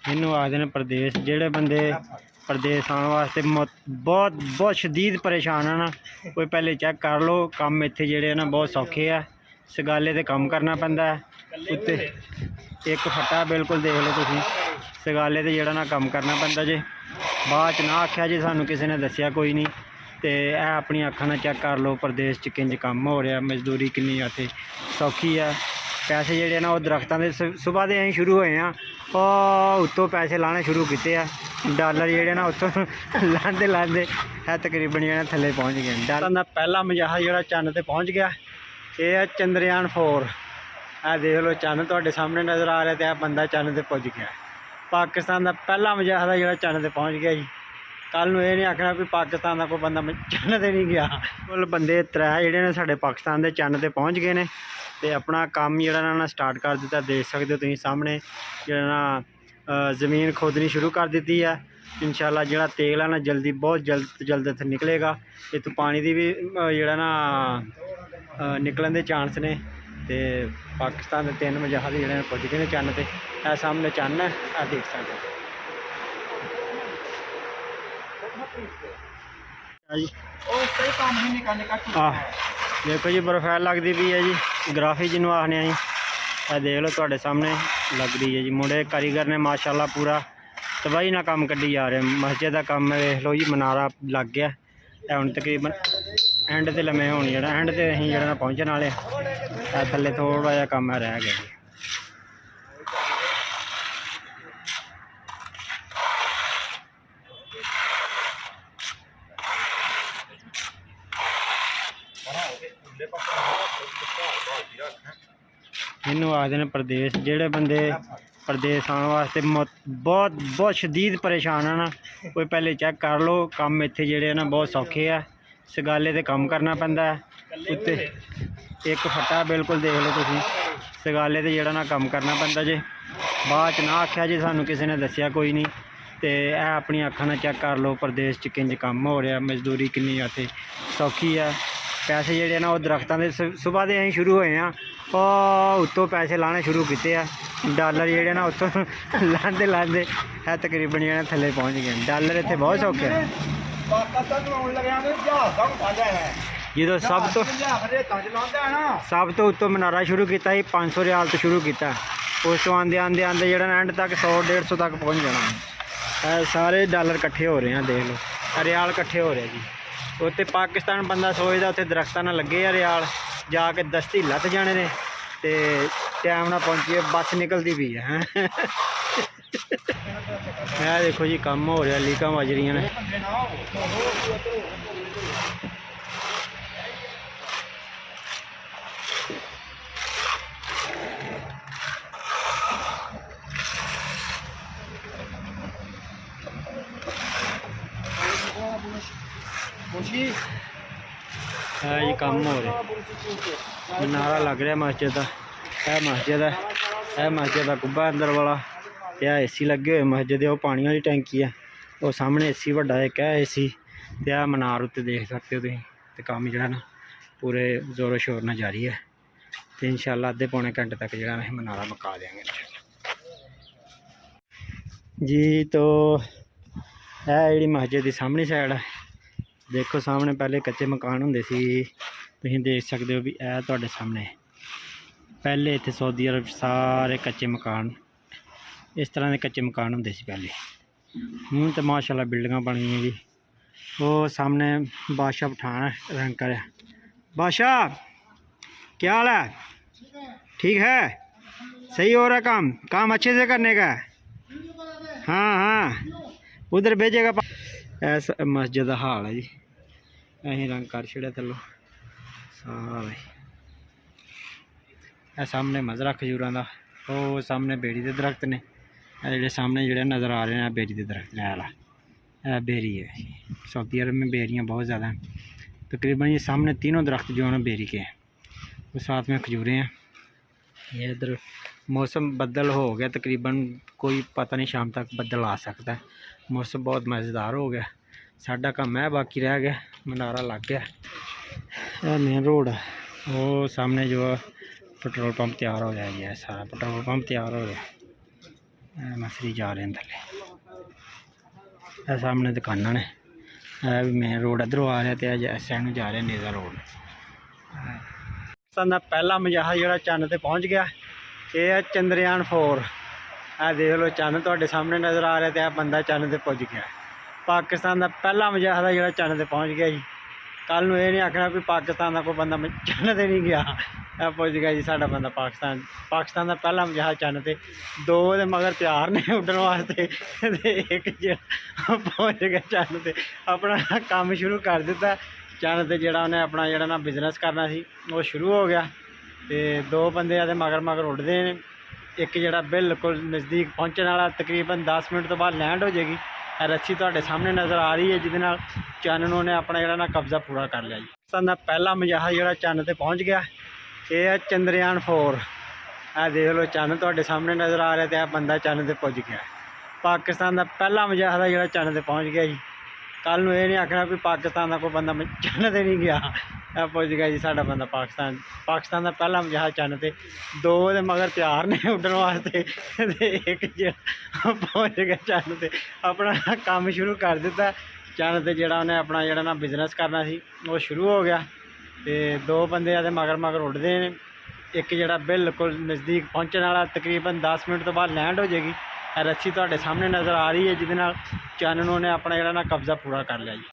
इनू आखते हैं प्रदेश। जेड़े बंदे प्रदेश आने वास्ते बहुत बहुत शदीद परेशान है ना, कोई पहले चेक कर लो। काम इत्थे जेड़े ना बहुत सौखे है, सगाले ते काम करना पैंदा है। उत्ते एक फट्टा बिल्कुल देख लो तुसीं, सगाले ते जेड़ा ना काम करना पैंदा जे। बाद च ना आख्या जे सानू किसी ने दस्सिया कोई नहीं, तो यह अपनी अखां नाल चेक कर लो प्रदेश च किंज काम हो रहा, मजदूरी किन्नी इत्थे सौखी है। पैसे जेड़े ना वो दरख्तां दे सुबह दे असीं शुरू होए हैं, उत्तों पैसे लाने शुरू किए हैं। डॉलर जेड़े ना उत्तों लांदे लांदे है तकरीबन जेड़ा थल्ले पहुँच गए। डॉलर का पहला मजाहा जेड़ा चंद ते पहुँच गया, ये है चंद्रयान 4। आ देख लो चंद तुहाडे सामने नज़र आ रहा, तो यह बंदा चंद ते पुज गया। पाकिस्तान का पहला मजाहा जेड़ा चंद ते पहुँच गया जी। कल नूं ये नहीं आखना भी पाकिस्तान का कोई बंदा चंद ते नहीं गया। कुल बंदे 3 जेड़े ने साडे पाकिस्तान के चंद ते पहुँच गए ने, तो अपना काम जेड़ा ना स्टार्ट कर दिता। देख सकते हो तुसीं सामने जेड़ा ना ज़मीन खोदनी शुरू कर दी है। इंशाल्लाह जेड़ा तेल है ना जल्दी बहुत जल्द इत्थे निकलेगा। इत्थों पानी की भी जेड़ा ना निकलन के चांस ने। तो पाकिस्तान के 3 मजाहद जेड़े पुज गए ने चन्न ते। ए सामने चन्न है, आ देख सकते हो देखो जी प्रोफाइल लगती पी है जी, ग्राफी जिन्हों आखने जी। देख लो तुहाडे सामने लग रही है जी। मुंडे कारीगर ने माशाल्लाह पूरा तबाही ना काम कड्ढी जा रहे। मस्जिद का काम वेख लो जी, मनारा लग गया हुण तकरीबन एंड ते लम्हे होने जेड़ा एंड ते असीं जेड़ा पहुँचने वाले। थल्ले थोड़ा जिहा काम रह गया जी। इनू आखते हैं प्रदेश। जेड़े बंदे प्रदेश आने वास्ते बहुत बहुत शदीद परेशान है ना, कोई पहले चेक कर लो। काम इत्थे जेड़े ना बहुत सौखे है, सगाले ते काम करना पैंदा है। उत्ते एक फट्टा बिल्कुल देख लो तुसीं, सगाले ते जेड़ा ना काम करना पैंदा जे। बाद च ना आख्या जे सानू किसी ने दस्सिया कोई नहीं, तो यह अपनी अखां नाल चेक कर लो प्रदेश च किंज काम हो रहा, मजदूरी किन्नी इत्थे सौखी है। पैसे जेड़े ना वो दरख्तां दे सुबह दे असीं शुरू होए हैं, उत्तों पैसे लाने शुरू किए हैं। डॉलर जेड़े ना उत्तों लांदे लांदे है तकरीबन जेड़ा थल्ले पहुँच गए। डॉलर इत्थे बहुत सौखे है। जो सब तो उत्तों मनारा शुरू किया ही 500 रियाल तो शुरू किया। उस तो आंदे आंदे आंदे जेड़ा एंड तक 100-150 तक पहुँच जाना। सारे डॉलर कट्ठे हो रहे हैं, देख लो रियाल कट्ठे हो रहे जी। उत्ते पाकिस्तान बंदा सोचता उत्थे दरख्तां ना लगे आ रियाल, जाके दस्ती लथ जाने ने, ते टाइम ना पहुँचिए बस निकलती पी है। देखो जी काम हो रहा, लीकां वज रही ने। है जी काम हो रहा, मनारा लग रहा मस्जिद का। यह मस्जिद है, यह मस्जिद का कुब्बा अंदर वाला। यह AC लगे हुए मस्जिद, वो पानी वाली टैंकी है। वो सामने AC वड्डा एक है AC। तो यह मनार उत्ते देख सकते हो तुसीं। तो काम जो ना पूरे जोरों शोर नाल जारी है। तो इंशाल्लाह अद्धे पौने घंटे तक जो असीं मनारा मुका देंगे जी। तो यह जी मस्जिद की सामने साइड है। देखो सामने पहले कच्चे मकान होंदे सी, तुसीं देख सकते हो भी यह तुहाडे सामने। पहले इत्थे सऊदी अरब सारे कच्चे मकान इस तरह के कच्चे मकान होंदे सी पहले। हूँ तो माशाल्लाह बिल्डिंगां बन गई जी। वो सामने बादशाह पठान रैंकर है। बादशाह क्या हाल है? ठीक है, सही हो रहा काम? काम अच्छे से करने का है। हाँ हाँ उधर भेजेगा। ऐसा मस्जिद का हाल है जी। असीं रंग कर छड़िया थल्लों सारा। यह सामने मजरा खजूरां दा, वो सामने बेरी के दरख्त ने। जेडे सामने जेडे नज़र आ रहे हैं बेरी के दरख्त ने। वाला यह बेरी है। सऊदी अरब में बेरियाँ बहुत ज़्यादा हैं। तकरीबन ये सामने तीनों दरख्त जो है ना बेरी के हैं, वो साथ में खजूरें हैं। ये इधर मौसम बदल हो गया तकरीबन, कोई पता नहीं शाम तक बदल आ सकता है। मौसम बहुत मज़ेदार हो गया। साडा काम है बाकी रह गया। मनारा लग गया। यह मेन रोड है। वो सामने जो है पेट्रोल पंप तैयार हो गया जी। सारा पेट्रोल पंप तैयार हो गया। मसरी जा रहे हैं थले। सामने दुकाना ने भी मेन रोड इधरों आ रहा तो इस साइड जा रहे नेज़ा रोड। पाकिस्तान का पहला मजाहा जो चंद ते पहुँच गया। ये है चंद्रयान 4। देख लो चंद तुहाडे सामने नज़र आ रहा तो बंदा चंद ते पुज गया। पाकिस्तान का पहला मजाहा जो चंद ते पहुँच गया जी। कल नूं ये नहीं आखना भी पाकिस्तान का कोई बंदा चंद ते नहीं गया, पुज गया जी साडा बंदा पाकिस्तान का पहला मजाहा चंद ते। 2 दे मगर तैयार ने उड्डण वास्ते ते एक जो पहुँच गया चंद ते, अपना काम शुरू कर दिता। चंद ते जिहड़ा उन्हें अपना जिहड़ा ना बिजनेस करना सी वो शुरू हो गया। तो 2 बंदे आदे मगर मगर उड्डदे ने। एक जिहड़ा बिल्कुल नज़दीक पहुँचने वाला, तकरीबन 10 मिनट तो बाद लैंड हो जाएगी। रस्सी तुहाडे सामने नज़र आ रही है जिहदे नाल चंद ने अपना जिहड़ा ना कब्जा पूरा कर लिया जी। पाकिस्तान का पहला मजाहा जो चंद ते पहुँच गया। ये है चंद्रयान 4। देख लो चंद तुहाडे सामने नज़र आ रहा तो बंदा चंद ते पुज गया। पाकिस्तान का पहला मजाहा जो चंद ते पहुँच गया जी। कल नूं ये नहीं आखना भी पाकिस्तान का कोई बंदा चंद ते नहीं गया, पुज गया जी साडा बंदा पाकिस्तान का पहला मजाहा चंद ते। 2 दे मगर तैयार ने उड्डण वास्ते ते एक जो पहुँच गया चंद ते, अपना काम शुरू कर दिता। चंद ते जिहड़ा उन्हें अपना जिहड़ा ना बिजनेस करना सी वो शुरू हो गया। तो 2 बंदे आदे मगर मगर उड्डदे ने। एक जिहड़ा बिल्कुल नज़दीक पहुँचने वाला, तकरीबन 10 मिनट तो बाद लैंड हो जाएगी। रस्सी तुहाडे सामने नज़र आ रही है जिहदे नाल चंद ने अपना जिहड़ा ना कब्जा पूरा कर लिया जी।